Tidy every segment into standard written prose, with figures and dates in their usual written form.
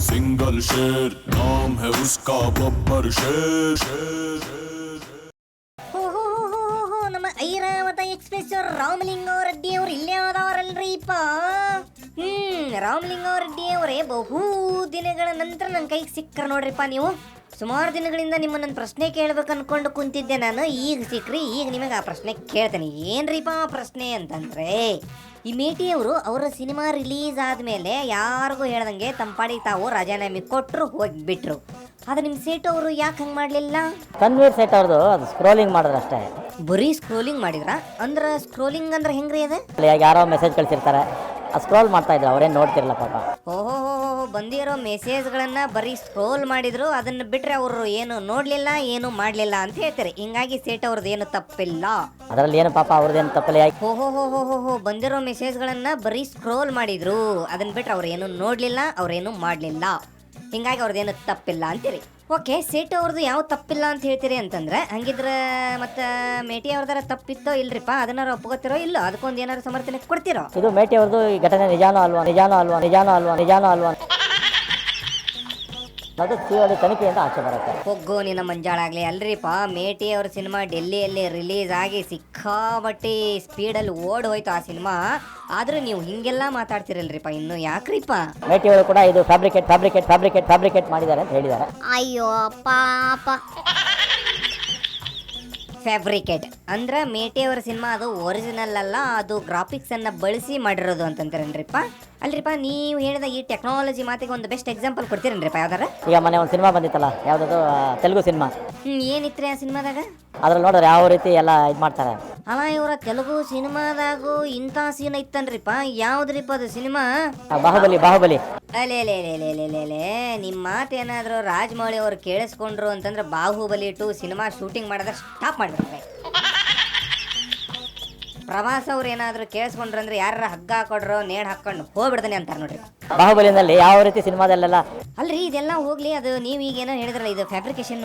Single शेर नाम है उसका बब्बर शेर ನಮ್ಮ ಐರಾವತ ಎಕ್ಸ್ಪ್ರೆಸ್ ರಾಮಲಿಂಗಾರೆಡ್ಡಿ ಅವ್ರು ಇಲ್ಲೇ ಆದವರಲ್ರಿಪ್ಪ. ರಾಮಲಿಂಗಾರೆಡ್ಡಿ ಅವರೇ ಬಹು ದಿನಗಳ ನಂತರ ನನ್ನ ಕೈಗೆ ಸಿಕ್ಕರ ನೋಡ್ರಿಪ್ಪ ನೀವು. ಸುಮಾರು ದಿನಗಳಿಂದ ನಿಮ್ಮನ್ನ ಪ್ರಶ್ನೆ ಕೇಳ್ಬೇಕು ಅನ್ಕೊಂಡು ಕುಂತಿದ್ದೆ ನಾನು. ಈಗ ಸಿಕ್ಕ್ರಿ, ಈಗ ನಿಮಗೆ ಆ ಪ್ರಶ್ನೆ ಕೇಳ್ತೇನೆ. ಏನ್ರಿಪ್ಪ ಆ ಪ್ರಶ್ನೆ ಅಂತಂದ್ರೆ, ಈ ಮೇಟಿಯವರು ಅವರ ಸಿನಿಮಾ ರಿಲೀಸ್ ಆದಮೇಲೆ ಯಾರಿಗೂ ಹೇಳ್ದಂಗೆ ತಂಪಾಡಿ ತಾವು ರಾಜೀನಾಮೆ ಕೊಟ್ಟರು, ಹೋಗಿಬಿಟ್ರು. ಆದ್ರೆ ನಿಮ್ಮ ಸೇಟ್ ಅವರು ಯಾಕೆ ಹಂಗೆ ಮಾಡಲಿಲ್ಲ? ತನ್ವೀರ್ ಸೇಟ್ ಅವ್ರದ್ದು ಅದು ಸ್ಕ್ರೋಲಿಂಗ್ ಮಾಡಿದ್ರೆ ಅಷ್ಟೇ. ಬರೀ ಸ್ಕ್ರೋಲಿಂಗ್ ಮಾಡಿದ್ರ? ಅಂದ್ರೆ ಸ್ಕ್ರೋಲಿಂಗ್ ಅಂದ್ರೆ ಹೆಂಗ್ರಿ ಅದು? ಯಾರೋ ಮೆಸೇಜ್ ಕಳಿಸಿರ್ತಾರೆ, ಸ್ಕ್ರೋಲ್ ಮಾಡ್ತಾ ಇದ್ರು, ಅವರೇನು ನೋಡ್ತಿರಲ್ಲ ಪಾಪ. ಓಹೋ, ಬಂದಿರೋ ಮೆಸೇಜ್ಗಳನ್ನ ಬರೀ ಸ್ಕ್ರೋಲ್ ಮಾಡಿದ್ರು, ಅದನ್ನ ಬಿಟ್ರೆ ಅವರು ಏನು ನೋಡ್ಲಿಲ್ಲ, ಏನು ಮಾಡ್ಲಿಲ್ಲ ಅಂತ ಹೇಳ್ತಾರೆ. ಹಿಂಗಾಗಿ ಸೇಟ್ ಅವ್ರದ್ದು ಏನು ತಪ್ಪಿಲ್ಲ, ಅದರಲ್ಲಿ ಏನು ಪಾಪ ಅವ್ರದ್ದೇನು ತಪ್ಪಲ್ಲ. ಓಹೋ, ಬಂದಿರೋ ಮೆಸೇಜ್ಗಳನ್ನ ಬರೀ ಸ್ಕ್ರೋಲ್ ಮಾಡಿದ್ರು, ಅದನ್ನ ಬಿಟ್ರೆ ಅವ್ರು ಏನು ನೋಡ್ಲಿಲ್ಲ, ಅವ್ರೇನು ಮಾಡ್ಲಿಲ್ಲ, ಹಿಂಗಾಗಿ ಅವ್ರದ್ದೇನು ತಪ್ಪಿಲ್ಲ ಅಂತೀರಿ. ಓಕೆ, ಸೇಟು ಅವ್ರದ್ದು ಯಾವ ತಪ್ಪಿಲ್ಲ ಅಂತ ಹೇಳ್ತೀರಿ ಅಂತಂದ್ರೆ, ಹಂಗಿದ್ರೆ ಮತ್ತೆ ಮೇಟಿ ಅವ್ರದಾರ ತಪ್ಪಿತ್ತೋ ಇಲ್ರಿಪ್ಪ, ಅದನ್ನಾರು ಒಪ್ಕೋತಿರೋ ಇಲ್ಲೋ, ಅದಕ್ಕೊಂದು ಏನಾರು ಸಮರ್ಥನೆ ಕೊಡ್ತಿರೋ? ಇದು ಮೇಟಿ ಅವ್ರದ್ದು ಈ ಘಟನೆ ನಿಜಾನೋ ಅಲ್ವಾ ಅದು ಸಿಒಡಿ ತನಿಖೆಯಿಂದ ಆಚೆ ಬರುತ್ತೆ. ಹೋಗೋ ನಿನ್ನ ಮಂಜಾಳಾಗ್ಲಿ. ಅಲ್ರಿಪ್ಪ, ಮೇಟಿ ಅವ್ರ ಸಿನಿಮಾ ಡೆಲ್ಲಿಯಲ್ಲಿ ರಿಲೀಸ್ ಆಗಿ ಸಿಕ್ಕಾಬಟ್ಟಿ ಸ್ಪೀಡಲ್ಲಿ ಓಡ್ ಹೋಯ್ತು ಆ ಸಿನಿಮಾ. ಆದ್ರೂ ನೀವು ಹಿಂಗೆಲ್ಲ ಮಾತಾಡ್ತಿರಲ್ರಿಪ್ಪ, ಇನ್ನು ಯಾಕ್ರಿಪ್ಪ? ಮೇಟಿ ಅವರು ಕೂಡ ಇದು ಫ್ಯಾಬ್ರಿಕೇಟ್ ಮಾಡಿದ್ದಾರೆ ಅಂತ ಹೇಳಿದ್ದಾರೆ. ಅಯ್ಯೋ ಪಾಪ. ಫ್ಯಾಬ್ರಿಕೇಟ್ ಅಂದ್ರೆ ಮೇಟಿ ಅವರ ಸಿನಿಮಾ ಅದು ಒರಿಜಿನಲ್ ಅಲ್ಲ, ಅದು ಗ್ರಾಫಿಕ್ಸ್ ಅನ್ನ ಬಳಸಿ ಮಾಡಿರೋದು ಅಂತಂತೀರನ್ರಿಪ್ಪ. ಅಲ್ರಿಪ್ಪ, ನೀವು ಹೇಳಿದ ಈ ಟೆಕ್ನಾಲಜಿ ಮಾತಿಗೆ ಒಂದು ಬೆಸ್ಟ್ ಎಕ್ಸಾಂಪಲ್ ಕೊಡ್ತೀರನ್ರಿಪ್ಪ ಯಾವ್ದಾರ? ಈಗ ಮೊನ್ನೆ ಒಂದು ಸಿನಿಮಾ ಬಂದಿತ್ತಲ್ಲ, ಯಾವ್ದು ತೆಲುಗು ಸಿನಿಮಾ. ಏನಿತ್ರಿ ಆ ಸಿನಿಮಾದಾಗ? ಅದ್ರಲ್ಲಿ ನೋಡಿದ್ರೆ ಯಾವ ರೀತಿ ಎಲ್ಲ ಇದು ಮಾಡ್ತಾರೆ. ಅಲ್ಲ, ಇವರ ತೆಲುಗು ಸಿನಿಮಾದಾಗೂ ಇಂಥ ಸೀನ್ ಐತನ್ರಿಪ್ಪ. ಯಾವ್ದ್ರಿಪ್ಪ ಅದು ಸಿನಿಮಾ? ಬಾಹುಬಲಿ. ಅಲೇ ನಿಮ್ಮ ಮಾತೇನಾದ್ರು ರಾಜಮೌಳಿ ಅವ್ರು ಕೇಳಿಸ್ಕೊಂಡ್ರು ಅಂತಂದ್ರೆ ಬಾಹುಬಲಿ 2 ಸಿನಿಮಾ ಶೂಟಿಂಗ್ ಮಾಡಿದ್ರೆ ಸ್ಟಾಪ್ ಮಾಡಿಬಿಡ್ತಾರೆ. ಪ್ರವಾಸ ಅವ್ರು ಏನಾದ್ರು ಕೇಳಿಸ್ಕೊಂಡ್ರು ಅಂದ್ರೆ ಯಾರ ಹಗ್ಗ ಹಾಕೊಡ್ರೋ ನೇಣ್ ಹಾಕೊಂಡು ಹೋಗ್ಬಿಡ್ತಾನೆ ಅಂತಾರೆ ನೋಡ್ರಿ. ಬಾಹುಬಲಿನಲ್ಲಿ ಯಾವ ರೀತಿ ಸಿನಿಮಾದಲ್ಲೆಲ್ಲ ಅಲ್ರಿ, ಇದೆಲ್ಲ ಹೋಗ್ಲಿ, ಅದು ನೀವು ಈಗೇನೋ ಹೇಳಿದ್ರಲ್ಲ, ಇದು ಫ್ಯಾಬ್ರಿಕೇಶನ್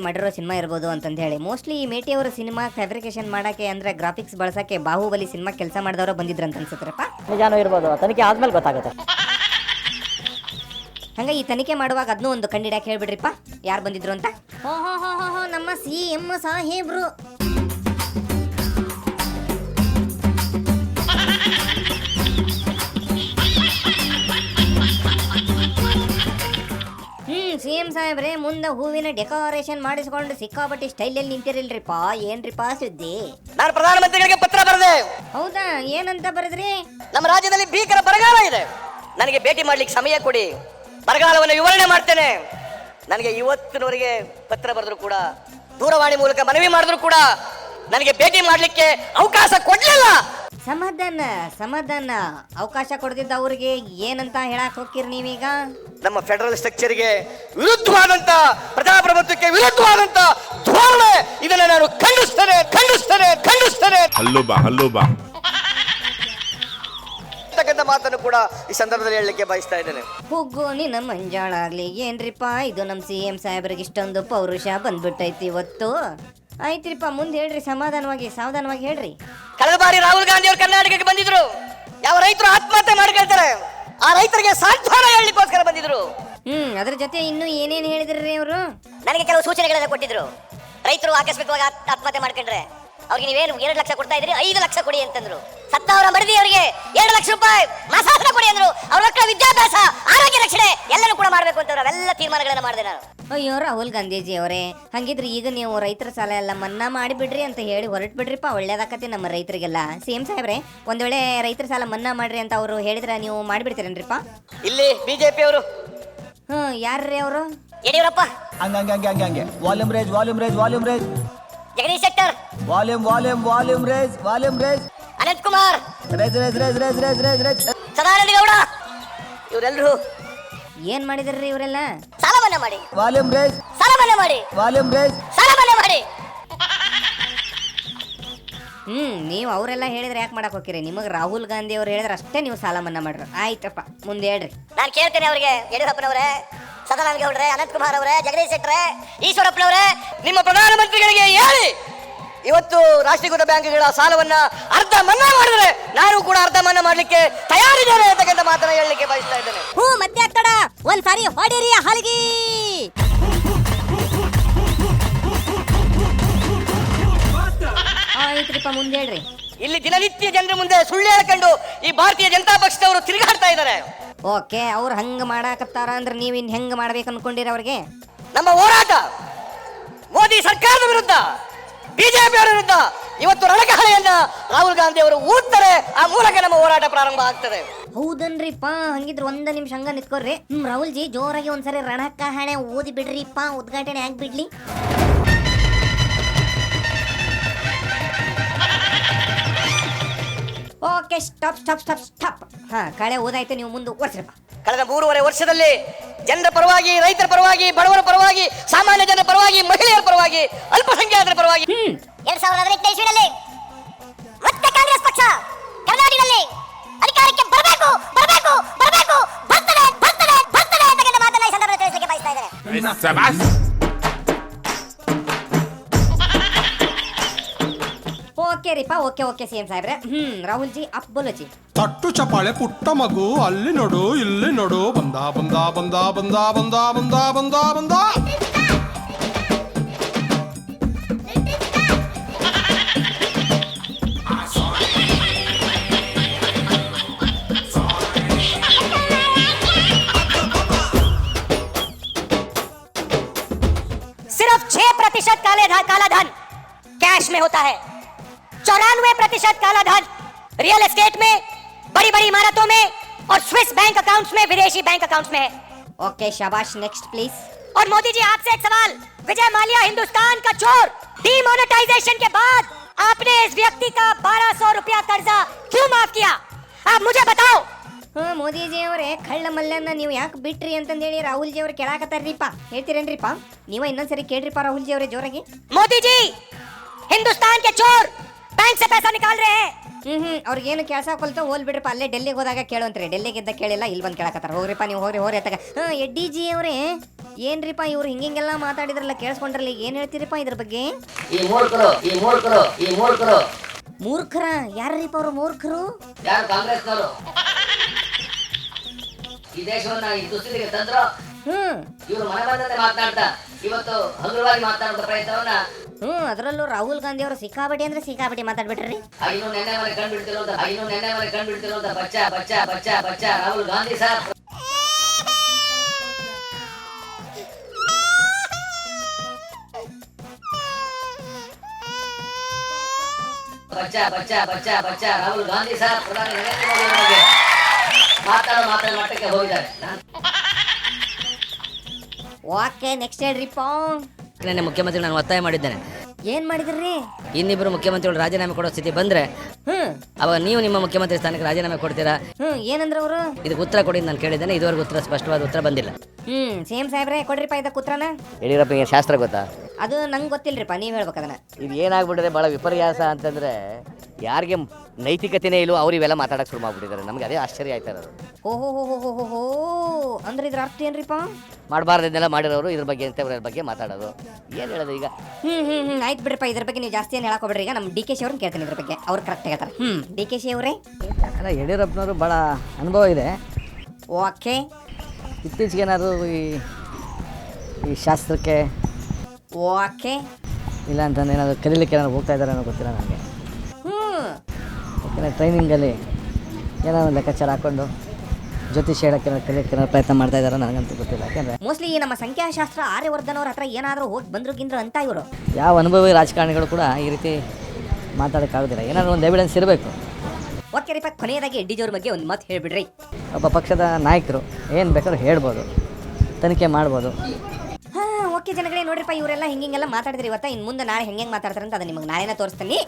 ಮಾಡಿರೋ ಸಿನಿಮಾ ಇರ್ಬೋದು ಅಂತಂದು ಹೇಳಿ. ಮೋಸ್ಟ್ಲಿ ಮೇಟಿ ಅವರ ಸಿನಿಮಾ ಫ್ಯಾಬ್ರಿಕೇಶನ್ ಮಾಡಕ್ಕೆ ಅಂದ್ರೆ ಗ್ರಾಫಿಕ್ಸ್ ಬಳಸಕ್ಕೆ ಬಾಹುಬಲಿ ಸಿನಿಮಾ ಕೆಲಸ ಮಾಡಿದವರು ಬಂದಿದ್ರಂತ ಅನ್ಸುತ್ತರಪ್ಪ. ನಿಜಾನೂ ಇರ್ಬೋದು, ತನಿಖೆ ಆದ್ಮೇಲೆ ಗೊತ್ತಾಗುತ್ತೆ. ಹಂಗ ಈ ತನಿಖೆ ಮಾಡುವಾಗ ಅದನ್ನೂ ಒಂದು ಕಂಡಿಡ್ಯಾಕೆ ಹೇಳ್ಬಿಡ್ರಿಪ್ಪ, ಯಾರು ಬಂದಿದ್ರು ಅಂತ. ಹೋ ನಮ್ಮ CM ಸಾಹೇಬ್ರು. CM ಸಾಹೇಬ್ರೆ, ಮುಂದೆ ಹೂವಿನ ಡೆಕೋರೇಷನ್ ಮಾಡಿಸ್ಕೊಂಡು ಸಿಕ್ಕಾಪಟ್ಟಿ ಸ್ಟೈಲಲ್ಲಿ ನಿಂತಿರಲ್ರಿಪ್ಪ. ಏನ್ರಿಪ್ಪ ಸುದ್ದಿ? ನಾನು ಪ್ರಧಾನಮಂತ್ರಿಗಳಿಗೆ ಪತ್ರ ಬರೆದೆ. ಹೌದಾ? ಏನಂತ ಬರೆದ್ರಿ? ನಮ್ಮ ರಾಜ್ಯದಲ್ಲಿ ಭೀಕರ ಬರಗಾಲ ಇದೆ, ನನಗೆ ಭೇಟಿ ಮಾಡ್ಲಿಕ್ಕೆ ಸಮಯ ಕೊಡಿ, ಬರಗಾಲವನ್ನು ವಿವರಣೆ ಮಾಡ್ತೇನೆ. ನನಗೆ ಇವತ್ತಿನವರೆಗೆ ಪತ್ರ ಬರೆದ್ರು ಕೂಡ, ದೂರವಾಣಿ ಮೂಲಕ ಮನವಿ ಮಾಡಿದ್ರು ಕೂಡ ನನಗೆ ಭೇಟಿ ಮಾಡ್ಲಿಕ್ಕೆ ಅವಕಾಶ ಕೊಡ್ಲಿಲ್ಲ. ಸಮಾಧಾನ ಅವಕಾಶ ಕೊಡ್ತಿದ್ದ ಅವ್ರಿಗೆ ಏನಂತ ಹೇಳಕ್ ಹೋಗ್ತೀರಿ ನೀವೀಗ? ನಮ್ಮ ಫೆಡರಲ್ ಸ್ಟ್ರಕ್ಚರ್ಗೆ ವಿರುದ್ಧವಾದಂತ, ಪ್ರಜಾಪ್ರಭುತ್ವಕ್ಕೆ ವಿರುದ್ಧವಾದಂತ ಧೋರಣೆ, ಇದನ್ನ ನಾನು ಖಂಡಿಸ್ತೇನೆ. ಹಲ್ಲೋ ಬಾ ಮಾತನ್ನು ಕೂಡ ಈ ಸಂದರ್ಭದಲ್ಲಿ ಹೇಳಲಿಕ್ಕೆ ಬಯಸ್ತಾ ಇದ್ದೇನೆ. ಹೋಗೋ ನಿನ್ನ ಮಂಜಾಳಾಗ್ಲಿ. ಏನ್ರಿಪ್ಪ ಇದು ನಮ್ಮ CM ಸಾಹೇಬ್ರಿಗೆ ಇಷ್ಟೊಂದು ಪೌರುಷ ಬಂದ್ಬಿಟ್ಟೈತಿ ಇವತ್ತು. ಆಯ್ತ್ರಿಪ್ಪ, ಮುಂದೆ ಹೇಳ್ರಿ, ಸಾವಧಾನವಾಗಿ ಹೇಳ್ರಿ. ಕಳೆದ ಬಾರಿ ರಾಹುಲ್ ಗಾಂಧಿ ಅವರು ಕರ್ನಾಟಕಕ್ಕೆ ಬಂದಿದ್ರು. ಯಾವ ರೈತರು ಆತ್ಮಹತ್ಯೆ ಮಾಡ್ಕೊಳ್ತಾರೆ, ಆ ರೈತರಿಗೆ ಸಾಂತ್ವನ ಹೇಳಲಿಕ್ಕೋಸ್ಕರ ಬಂದಿದ್ರು. ಅದ್ರ ಜೊತೆ ಇನ್ನು ಏನೇನು ಹೇಳಿದ್ರಿ ಅವರು? ನನಗೆ ಕೆಲವು ಸೂಚನೆಗಳನ್ನ ಕೊಟ್ಟಿದ್ರು. ರೈತರು ಆಕಸ್ಮಿಕವಾಗಿ ಆತ್ಮಹತ್ಯೆ ಮಾಡ್ಕೊಂಡ್ರೆ ಅವ್ರಿಗೆ ನೀವೇನು 2 ಲಕ್ಷ ಕೊಡ್ತಾ ಇದ್ರಿ, 5 ಲಕ್ಷ ಕೊಡಿ ಅಂತಂದ್ರು. ಸತ್ತವರ ಮಡದಿ ಅವರಿಗೆ 2 ಲಕ್ಷ ರೂಪಾಯಿ ಮಾಸಾಸನ ಕೊಡಿ ಅಂದ್ರು. ಅವ್ರ ಮಕ್ಕಳ ವಿದ್ಯಾಭ್ಯಾಸ, ಆರೋಗ್ಯ ರಕ್ಷಣೆ ಎಲ್ಲನೂ ಕೂಡ ಮಾಡಬೇಕು ಅಂತ ಅವೆಲ್ಲ ತೀರ್ಮಾನಗಳನ್ನ ಮಾಡಿದೆ ನಾನು. ಅಯ್ಯೋ ರಾಹುಲ್ ಗಾಂಧೀಜಿ ಅವರೇ, ಹಂಗಿದ್ರೆ ಈಗ ನೀವು ರೈತರ ಸಾಲ ಎಲ್ಲ ಮನ್ನಾ ಮಾಡಿಬಿಡ್ರಿ ಅಂತ ಹೇಳಿ ಹೊರಟು ಬಿಡ್ರಿಪ್ಪ, ಒಳ್ಳೇದಾಕತಿ ನಮ್ಮ ರೈತರಿಗೆಲ್ಲ. CM ಸಾಹೇಬ್ರೆ, ಒಂದ್ ವೇಳೆ ರೈತರ ಸಾಲ ಮನ್ನಾ ಮಾಡ್ರಿ ಅಂತ ಅವರು ಹೇಳಿದ್ರೆ ನೀವು ಮಾಡಿಬಿಡ್ತೀರೇನ್ರಿಪ್ಪ? ಇಲ್ಲಿ ಬಿಜೆಪಿ ಅವರು. ಯಾರ್ರಿ ಅವರು? ಯಡಿಯೂರಪ್ಪ. ಹಂಗೆ ವಾಲ್ಯೂಮ್ ರೇಜ್. ಜಗದೀಶ್ ಶೆಟ್ಟರ್. ವಾಲ್ಯೂಮ್ ರೇಜ್. ಅನಂತ್ ಕುಮಾರ್. ರೇಜ್. ಸದಾನಂದ ಗೌಡ. ಇವರೆಲ್ಲರೂ ಏನ್ ಮಾಡಿದ್ರಿ ಇವರೆಲ್ಲ? ಸಾಲ ಮನ್ನಾ ಮಾಡಿ. ವಾಲ್ಯೂಮ್ ರೇಜ್. ಸಾಲ ಮನ್ನಾ ಮಾಡಿ. ವಾಲ್ಯೂಮ್ ರೇಜ್. ಸಾಲ ಮನ್ನಾ ಮಾಡಿ. ನೀವು ಅವರೆಲ್ಲ ಹೇಳಿದ್ರೆ ಯಾಕೆ ಮಾಡಕ್ ಹೋಗ್ತೀರಿ? ನಿಮಗೆ ರಾಹುಲ್ ಗಾಂಧಿ ಅವ್ರು ಹೇಳಿದ್ರೆ ಅಷ್ಟೇ ನೀವು ಸಾಲ ಮನ್ನಾ ಮಾಡ್ರಿ. ಆಯ್ತಪ್ಪ, ಮುಂದೆ ಹೇಳ್ರಿ. ನಾನು ಕೇಳ್ತೇನೆ ಅವರಿಗೆ, ಯಡಿಯೂರಪ್ಪನವರೇ, ಸದಾನಂದ ಗೌಡ್ರೆ, ಅನಂತ್ ಕುಮಾರ್ ಅವರೇ, ಜಗದೀಶ್ ಶೆಟ್ಟರೆ, ಈಶ್ವರಪ್ಪನವರೇ, ನಿಮ್ಮ ಪ್ರಧಾನಮಂತ್ರಿಗಳಿಗೆ ಹೇಳಿ ಇವತ್ತು ರಾಷ್ಟ್ರೀಕೃತ ಬ್ಯಾಂಕ್ಗಳ ಸಾಲವನ್ನ ಅರ್ಧ ಮನ್ನಾ ಮಾಡಿದ್ರೆ ನಾನು ಕೂಡ ಅರ್ಧ ಮನ್ನಾ ಮಾಡ್ಲಿಕ್ಕೆ ತಯಾರಿದ್ದೇನೆ ಅಂತಕ್ಕಂಥ ಮಾತನ್ನ ಹೇಳಲಿಕ್ಕೆ ಬಯಸ್ತಾ ಇದ್ದೇನೆ. ಮತ್ತೆ ಆಗ್ತಡ ಒಂದ್ಸಾರಿ ಹೊಡೀರಿ ಹಲಗಿ. ಆಯ್ತ್ರಿಪ್ಪ, ಮುಂದೆ ಹೇಳ್ರಿ. ಇಲ್ಲಿ ದಿನನಿತ್ಯ ಜನರ ಮುಂದೆ ಸುಳ್ಳು ಹೇಳ್ಕೊಂಡು ಈ ಭಾರತೀಯ ಜನತಾ ಪಕ್ಷದವರು ತಿರುಗಾಡ್ತಾ ಇದ್ದಾರೆ. ಓಕೆ, ಅವ್ರು ಹಂಗ ಮಾಡಾಕತ್ತಾರ ಅಂದ್ರೆ ನೀವು ಇನ್ ಹೆಂಗ್ ಮಾಡ್ಬೇಕು ಅನ್ಕೊಂಡಿರ ಅವ್ರಿಗೆ? ನಮ್ಮ ಹೋರಾಟ ಮೋದಿ ಸರ್ಕಾರದ ವಿರುದ್ಧ, ಬಿಜೆಪಿಯವರ ವಿರುದ್ಧ ಇವತ್ತು ರಣಕಹಳೆಯನ್ನ ರಾಹುಲ್ ಗಾಂಧಿ ಅವರು ಊದ್ತಾರೆ. ಆ ಮೂಲಕ ನಮ್ಮ ಹೋರಾಟ ಪ್ರಾರಂಭ ಆಗ್ತದೆ. ಹೌದನ್ರಿಪ್ಪ, ಹಂಗಿದ್ರೆ ಒಂದ್ ನಿಮಿಷ ಹಂಗ ನಿಂತ್ಕೊಡ್ರಿ. ರಾಹುಲ್ ಜಿ ಜೋರಾಗಿ ಒಂದ್ಸರಿ ರಣಕಹಳೆ ಓದಿ ಬಿಡ್ರಿಪ್ಪ, ಉದ್ಘಾಟನೆ ಆಗ್ಬಿಡ್ಲಿ. Okay, stop stop stop stop. ಹಾ, ಕಳೆ ಓದಾಯ್ತು, ನೀವು ಮುಂದುವರ್ಸ್ರಪ್ಪ. ಕಳೆದ 3.5 ವರ್ಷದಲ್ಲಿ ಜನರ ಪರವಾಗಿ, ರೈತರ ಪರವಾಗಿ, ಬಡವರ ಪರವಾಗಿ, ಸಾಮಾನ್ಯ ಜನರ ಪರವಾಗಿ, ಮಹಿಳೆಯರ ಪರವಾಗಿ, ಅಲ್ಪಸಂಖ್ಯಾತರ ಪರವಾಗಿ 2018 ಇಸ್ವಿನಲ್ಲಿ ಮತ್ತೆ ಕಾಂಗ್ರೆಸ್ ಪಕ್ಷ ಕರ್ನಾಟಕದಲ್ಲಿ ಅಧಿಕಾರಕ್ಕೆ ಬರಬೇಕು ಬರಬೇಕು ಬರಬೇಕು ಬರ್ತದೆ ಬರ್ತದೆ ಬರ್ತದೆ ಅಂತಕ್ಕಂಥ ಮಾತನ್ನ ಈ ಸಂದರ್ಭದಲ್ಲಿ ತಿಳಿಸಲಿಕ್ಕೆ ಬಯಸ್ತಾ ಇದ್ದಾರೆ. ಓಕೆ ರೀಪಾ, ಓಕೆ ಓಕೆ ಸಿ ಎಂ ಸಾಹೇಬ್ರೆ. ರಾಹುಲ್ ಜಿ ಅಪ್ ಬೋಲೋ ಜಿ. ತಟ್ಟು ಚಪಾಳೆ ಪುಟ್ಟ ಮಗು ಅಲ್ಲಿ ನೋಡು ಇಲ್ಲಿ ನೋಡು ಬಂದ ಬಂದ ಬಂದ ಬಂದ ಬಂದ ಬಂದ ಬಂದ ಬಂದ. सिर्फ 6% काला धन कैश में होता है, 94% काला धन रियल एस्टेट में, बड़ी बड़ी इमारतों में और स्विस बैंक अकाउंट्स में, विदेशी बैंक अकाउंट्स में है. ओके, शाबाश. Next please. और मोदी जी, आपसे एक सवाल. विजय माल्या हिंदुस्तान का चोर, डीमोनेटाइजेशन के बाद आपने इस व्यक्ति का 1200 रुपया कर्जा क्यों माफ किया? आप मुझे बताओ. ಮೋದಿಜಿ ಅವರೇ, ಕಳ್ಳ ಮಲ್ಲನ್ನ ನೀವು ಯಾಕೆ ಬಿಟ್ರಿ ಅಂತಂದೇಳಿ ರಾಹುಲ್ ಜಿ ಅವ್ರು ಕೇಳಾಕತ್ತಾರ್ರಿಪ್ಪ. ಹೇಳ್ತೀರೇನ್ರಿಪ್ಪ? ನೀವ ಇನ್ನೊಂದ್ಸರಿ ಕೇಳ್ರಿಪ್ಪ ರಾಹುಲ್ ಜಿ ಅವರೇ ಜೋರಾಗಿ. मोदी जी, हिंदुस्तान के चोर बैंक से पैसा निकाल रहे हैं. ಅವ್ರಿಗೇನು ಕೆಲಸ ಕೊಲ್ತ ಹೋಲ್ ಬಿಡ್ರಿಪ್ಪ. ಅಲ್ಲೇ ಡೆಲ್ಲಿಗೆ ಹೋದಾಗ ಕೇಳುವಂತ್ರಿ, ಡೆಲ್ಲಿಗಿದ್ದ ಕೇಳಿಲ್ಲ, ಇಲ್ಲಿ ಬಂದು ಕೇಳಕತ್ತಾರ. ಹೋಗ್ರಿಪ್ಪ ನೀವು, ಹೋಗ್ರಿ ಅತ್ತಾಗ. ಎಡ್ಡಿ ಜಿ ಅವರೇ, ಏನ್ರಿಪ್ಪ ಇವ್ರು ಹಿಂಗೆಲ್ಲ ಮಾತಾಡಿದ್ರಲ್ಲ, ಕೇಳಿಸ್ಕೊಂಡ್ರಲ್ಲ, ಏನ್ ಹೇಳ್ತೀರಿಪ್ಪ ಇದ್ರ ಬಗ್ಗೆ? ಈ ಮೂರ್ಖರು ಮೂರ್ಖರ? ಯಾರ್ರಿಪ್ಪ ಅವರು ಮೂರ್ಖರು? ಯಾರು? ಕಾಂಗ್ರೆಸ್ನವರು ಈ ದೇಶವನ್ನ ಈ ದುಸ್ಥಿತಿಗೆ ತಂದ್ರು. ಇವರು ಮನೆ ಬಂದಂತೆ ಮಾತನಾಡ್ತಾ ಇವತ್ತು ಹಗುರವಾಗಿ ಮಾತನಾಡುವ ಪ್ರಯತ್ನವನ್ನ, ಅದರಲ್ಲೂ ರಾಹುಲ್ ಗಾಂಧಿ ಅವರು ಸಿಕ್ಕಾಬಟ್ಟಿ ಅಂದ್ರೆ ಸಿಕ್ಕಾಬಟ್ಟಿ ಮಾತಾಡ್ಬಿಟ್ರಿ. ಇನ್ನು ನೆನ್ನೆ ಮನೆ ಕಂಡುಬಿಡ್ತಿರುವಂತ ಬಚ್ಚ ರಾಹುಲ್ ಗಾಂಧಿ ಸರ್. ಬಚ್ಚ ರಾಹುಲ್ ಗಾಂಧಿ ಸರ್ ಪ್ರಧಾನಿ ನರೇಂದ್ರ ಮೋದಿ ಅವರ ಬಗ್ಗೆ ಮಾತಾಡೋ ಮಟ್ಟಕ್ಕೆ ಹೋಗಿದ್ದಾರೆ. ಓಕೆ, ನೆಕ್ಸ್ಟ್ ಹೇಳ್ರಿಪ್ಪ. ನನ್ನ ಮುಖ್ಯಮಂತ್ರಿ ನಾನು ಒತ್ತಾಯ ಮಾಡಿದ್ದೇನೆ. ಏನ್ ಮಾಡಿದ್ರಿ? ಇನ್ನಿಬ್ಬರು ಮುಖ್ಯಮಂತ್ರಿಗಳು ರಾಜೀನಾಮೆ ಕೊಡೋ ಸ್ಥಿತಿ ಬಂದ್ರೆ ಅವಾಗ ನೀವು ನಿಮ್ಮ ಮುಖ್ಯಮಂತ್ರಿ ಸ್ಥಾನಕ್ಕೆ ರಾಜೀನಾಮೆ ಕೊಡ್ತೀರಾ? ಏನಂದ್ರ ಅವರು? ಇದಕ್ಕೆ ಉತ್ತರ ಕೊಡಿ ನಾನು ಕೇಳಿದ್ದೇನೆ, ಇದುವರೆಗೂ ಉತ್ತರ, ಸ್ಪಷ್ಟವಾದ ಉತ್ತರ ಬಂದಿಲ್ಲ. ಸೇಮ್ ಸಾಹೇಬ್ರೆ, ಕೊಡ್ರಿಪ್ಪ ಇದಕ್ಕೆ ಉತ್ತರನ. ಯಡಿಯೂರಪ್ಪಗೆ ಶಾಸ್ತ್ರ ಗೊತ್ತಾ? ಅದು ನಂಗೆ ಗೊತ್ತಿಲ್ರಿಪ್ಪ, ನೀವ್ ಹೇಳ್ಬೇಕು ಅದನ್ನ. ಇದು ಏನಾಗ್ಬಿಟ್ಟಿದೆ ಬಹಳ ವಿಪರ್ಯಾಸ ಅಂತಂದ್ರೆ, ಯಾರಿಗೆ ನೈತಿಕತೆನೇ ಇಲ್ಲೋ ಅವ್ರು ಇವೆಲ್ಲ ಮಾತಾಡಕ್ಕೆ ಶುರು ಮಾಡ್ಬಿಟ್ಟಿದ್ದಾರೆ. ನಮ್ಗೆ ಅದೇ ಆಶ್ಚರ್ಯ ಆಯ್ತಾ ಇರೋದು. ಓಹೋ, ಅಂದ್ರೆ ಇದ್ರ ಅರ್ಥ ಏನ್ರಿಪ್ಪ? ಮಾಡಬಾರ್ದನ್ನೆಲ್ಲ ಮಾಡಿರೋರು ಇದ್ರ ಬಗ್ಗೆ ಅಂತವ್ರ ಬಗ್ಗೆ ಮಾತಾಡೋದು. ಏನು ಹೇಳೋದು ಈಗ? ಆಯ್ತು ಬಿಡ್ರಪ್ಪ, ಇದ್ರ ಬಗ್ಗೆ ನೀವು ಜಾಸ್ತಿ ಏನು ಹೇಳಕ್ ಹೋಗ್ಬೇಡ್ರಿ. ಈಗ ನಮ್ಮ ಡಿ ಕೆ ಶಿ ಅವ್ರನ್ನ ಕೇಳ್ತೀನಿ ಇದ್ರ ಬಗ್ಗೆ, ಅವ್ರು ಕರೆಕ್ಟ್ ಹೇಳ್ತಾರೆ. ಡಿ ಕೆ ಶಿ ಅವರೇ, ಅಲ್ಲ, ಯಡಿಯೂರಪ್ಪನವರು ಭಾಳ ಅನುಭವ ಇದೆ. ಓಕೆ, ಇತ್ತೀಚೆಗೆ ಏನಾದರೂ ಈ ಶಾಸ್ತ್ರಕ್ಕೆ ಓಕೆ ಇಲ್ಲ ಅಂತಂದ್ರೆ ಏನಾದರೂ ಕಲೀಲಿಕ್ಕೆ ಏನಾದ್ರು ಹೋಗ್ತಾ ಇದ್ದಾರೆ ಅನ್ನೋ ಗೊತ್ತಿಲ್ಲ ನನಗೆ. ಯಾಕಂದರೆ ಟ್ರೈನಿಂಗಲ್ಲಿ ಏನೋ ಒಂದು ಲೆಕ್ಕಾಚಾರ ಹಾಕ್ಕೊಂಡು ಜ್ಯೋತಿಷ ಹೇಳೋಕ್ಕೆ ಕಲಿಯೋಕ್ಕೆ ಪ್ರಯತ್ನ ಮಾಡ್ತಾ ಇದ್ದಾರೆ, ನನಗಂತೂ ಗೊತ್ತಿಲ್ಲ. ಯಾಕೆಂದರೆ ಮೋಸ್ಟ್ಲಿ ನಮ್ಮ ಸಂಖ್ಯಾಶಾಸ್ತ್ರ ಆರ್ಯವರ್ಧನ್ ಅವ್ರ ಹತ್ರ ಏನಾದರೂ ಹೋಗಿ ಬಂದ್ರು ಅಂತ ಇವರು. ಯಾವ ಅನುಭವಿ ರಾಜಕಾರಣಿಗಳು ಕೂಡ ಈ ರೀತಿ ಮಾತಾಡೋಕ್ಕಾಗೋದಿಲ್ಲ. ಏನಾದರೂ ಒಂದು ಎವಿಡೆನ್ಸ್ ಇರಬೇಕು. ಓಕೆ ರೀಪ, ಕೊನೆಯದಾಗಿ ಎಡ್ಡಿ ಜೋರ್ ಬಗ್ಗೆ ಒಂದು ಮಾತು ಹೇಳ್ಬಿಡ್ರಿ. ಒಬ್ಬ ಪಕ್ಷದ ನಾಯಕರು ಏನು ಬೇಕಾದ್ರೂ ಹೇಳ್ಬೋದು, ತನಿಖೆ ಮಾಡ್ಬೋದು. ಓಕೆ ಜನಗಳೇ, ನೋಡ್ರಿಪ್ಪ, ಇವರೆಲ್ಲ ಹಿಂಗೆಲ್ಲ ಮಾತಾಡಿದ್ರಿ ಇವತ್ತ. ಇನ್ನು ಮುಂದೆ ನಾಳೆ ಹೆಂಗೆ ಮಾತಾಡ್ತಾರೆ ಅಂತ ಅದು ನಿಮಗೆ ನಾಳೆನ ತೋರಿಸ್ತೀನಿ.